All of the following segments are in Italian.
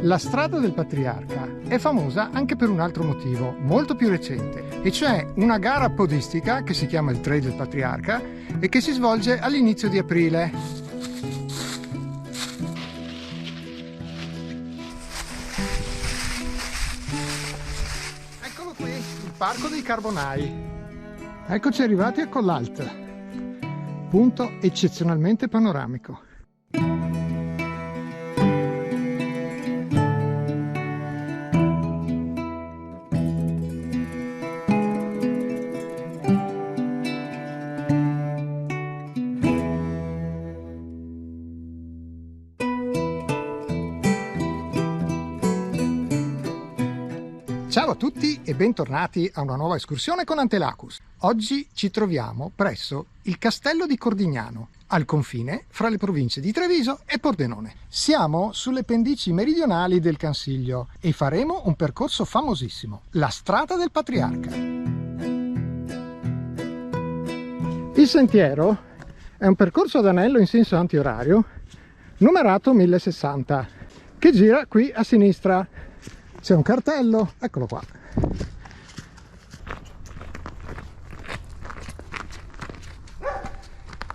La strada del Patriarca è famosa anche per un altro motivo, molto più recente, e cioè una gara podistica che si chiama il Trail del Patriarca e che si svolge all'inizio di aprile. Eccolo qui, il Parco dei Carbonai. Eccoci arrivati a Collalt, punto eccezionalmente panoramico. Ciao a tutti e bentornati a una nuova escursione con Antelacus. Oggi ci troviamo presso il castello di Cordignano, al confine fra le province di Treviso e Pordenone. Siamo sulle pendici meridionali del Cansiglio e faremo un percorso famosissimo, la strada del Patriarca. Il sentiero è un percorso ad anello in senso antiorario, numerato 1060, che gira qui a sinistra. C'è un cartello, eccolo qua.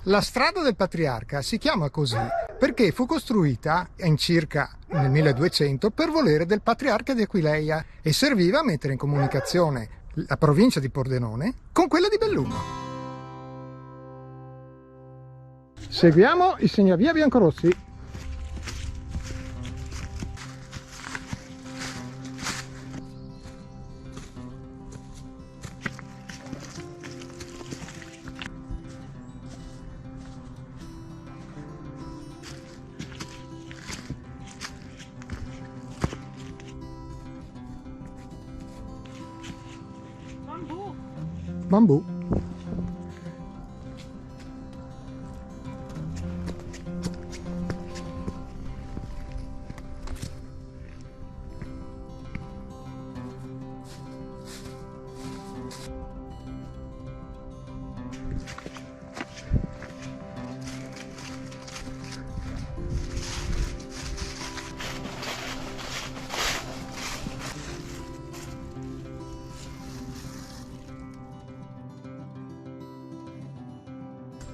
La strada del Patriarca si chiama così perché fu costruita circa nel 1200 per volere del Patriarca di Aquileia e serviva a mettere in comunicazione la provincia di Pordenone con quella di Belluno. Seguiamo il segnavia biancorossi. Bambù.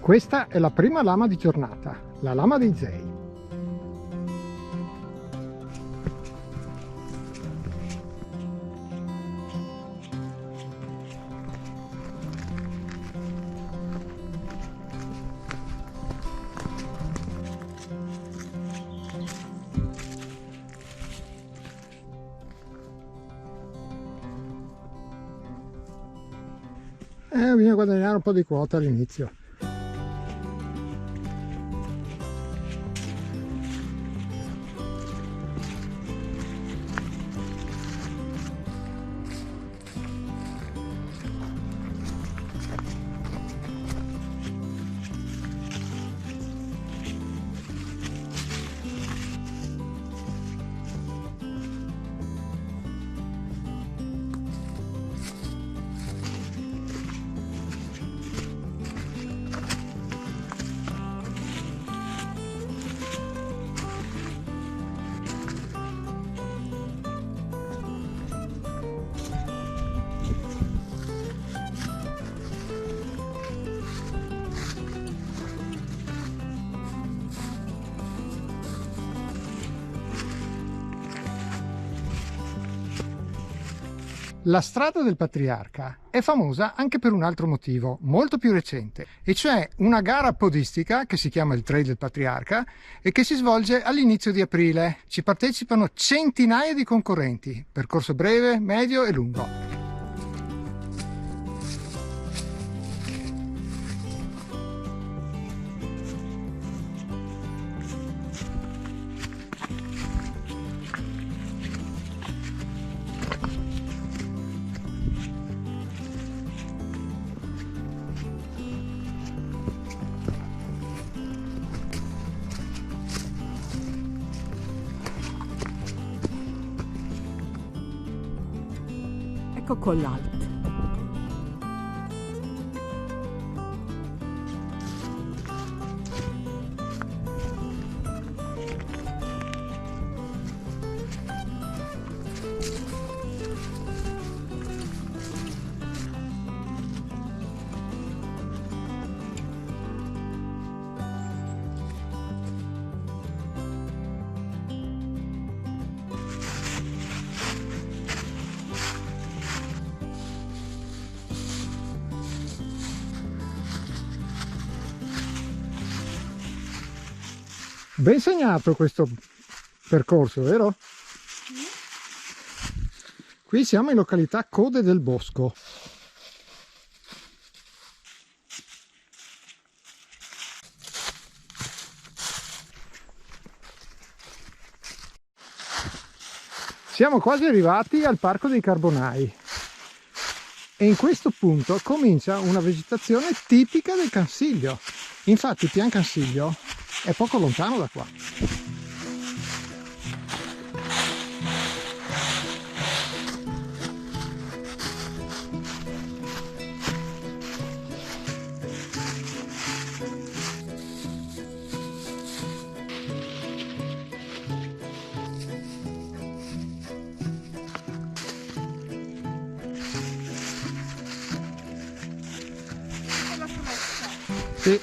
Questa è la prima lama di giornata, la lama dei Zei. Bisogna guadagnare un po' di quota all'inizio. La strada del Patriarca è famosa anche per un altro motivo, molto più recente, e cioè una gara podistica che si chiama il Trail del Patriarca e che si svolge all'inizio di aprile. Ci partecipano centinaia di concorrenti, percorso breve, medio e lungo. Ecco Collalt. Ben segnato questo percorso, vero? Qui siamo in località Code del Bosco. Siamo quasi arrivati al Parco dei Carbonai e in questo punto comincia una vegetazione tipica del Cansiglio. Infatti Pian Cansiglio è poco lontano da qua. Sì.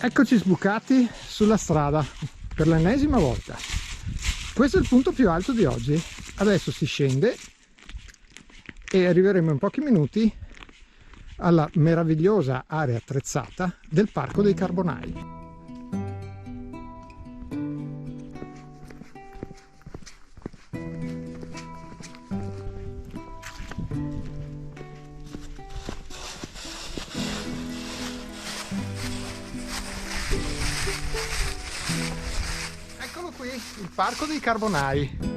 Eccoci sbucati sulla strada per l'ennesima volta. Questo è il punto più alto di oggi. Adesso si scende e arriveremo in pochi minuti alla meravigliosa area attrezzata del Parco dei Carbonai. Eccolo qui, il Parco dei Carbonai.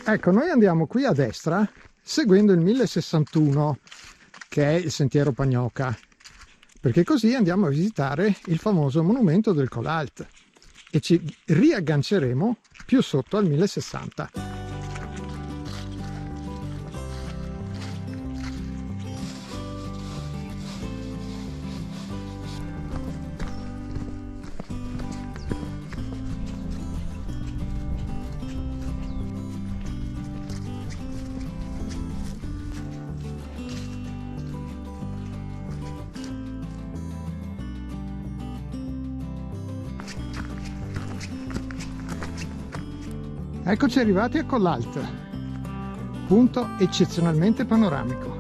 Ecco, noi andiamo qui a destra seguendo il 1061, che è il sentiero Pagnoca, perché così andiamo a visitare il famoso monumento del Colalt e ci riagganceremo più sotto al 1060. Eccoci arrivati a Collalt, punto eccezionalmente panoramico.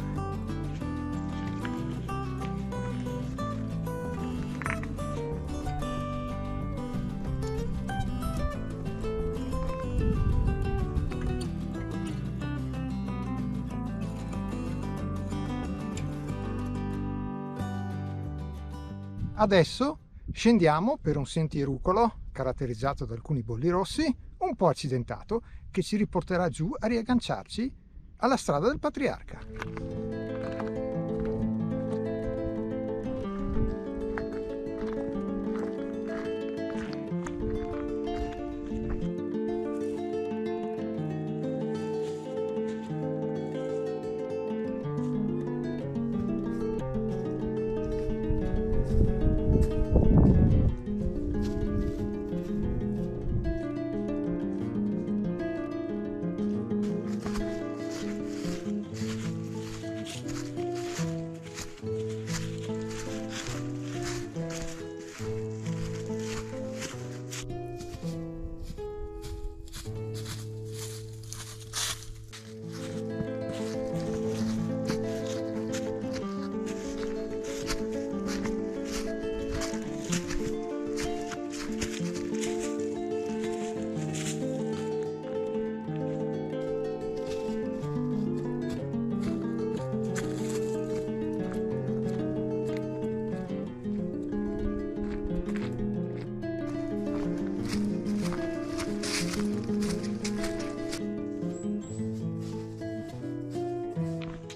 Adesso scendiamo per un sentierucolo caratterizzato da alcuni bolli rossi, un po' accidentato, che ci riporterà giù a riagganciarci alla strada del Patriarca.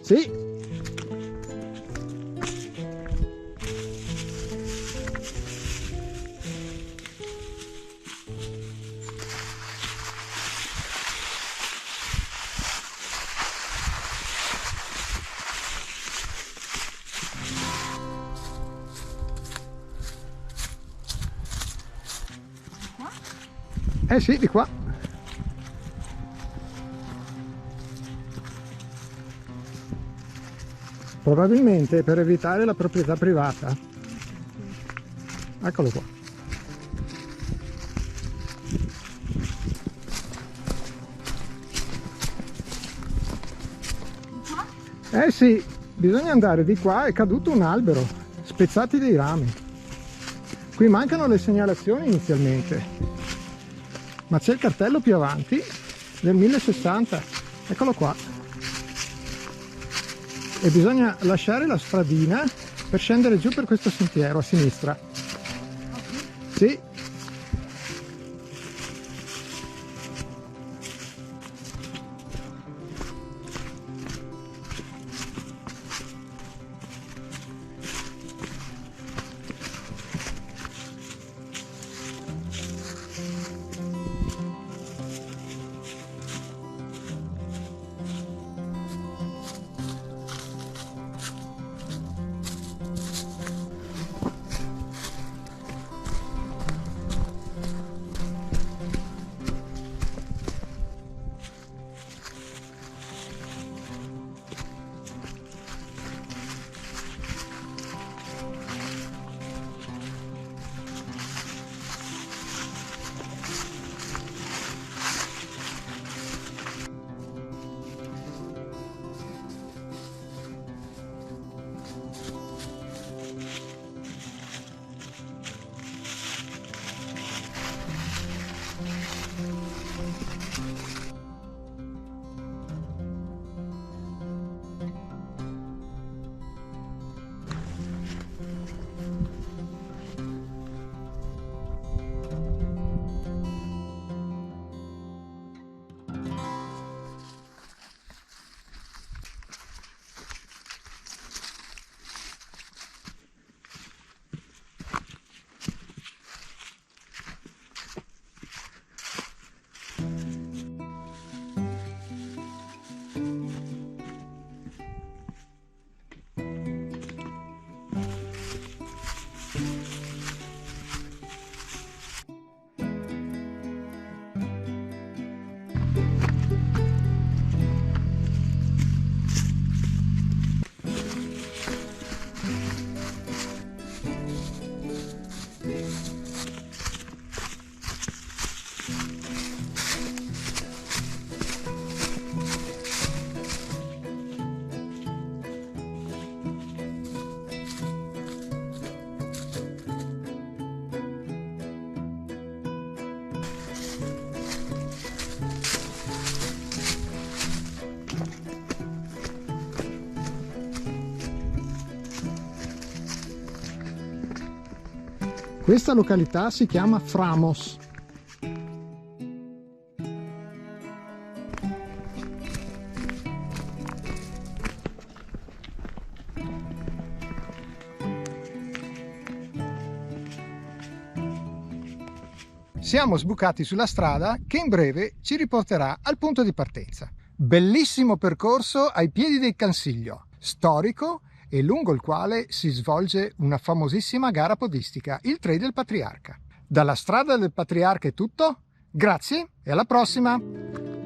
Sì. Eh sì, di qua. Probabilmente per evitare la proprietà privata. Eccolo qua. Eh sì, bisogna andare di qua, è caduto un albero, spezzati dei rami. Qui mancano le segnalazioni inizialmente, ma c'è il cartello più avanti del 1060, eccolo qua. E bisogna lasciare la stradina per scendere giù per questo sentiero a sinistra. Sì. Questa località si chiama Framos. Siamo sbucati sulla strada che in breve ci riporterà al punto di partenza. Bellissimo percorso ai piedi del Cansiglio, storico e lungo il quale si svolge una famosissima gara podistica, il Trail del Patriarca. Dalla strada del Patriarca è tutto, grazie e alla prossima!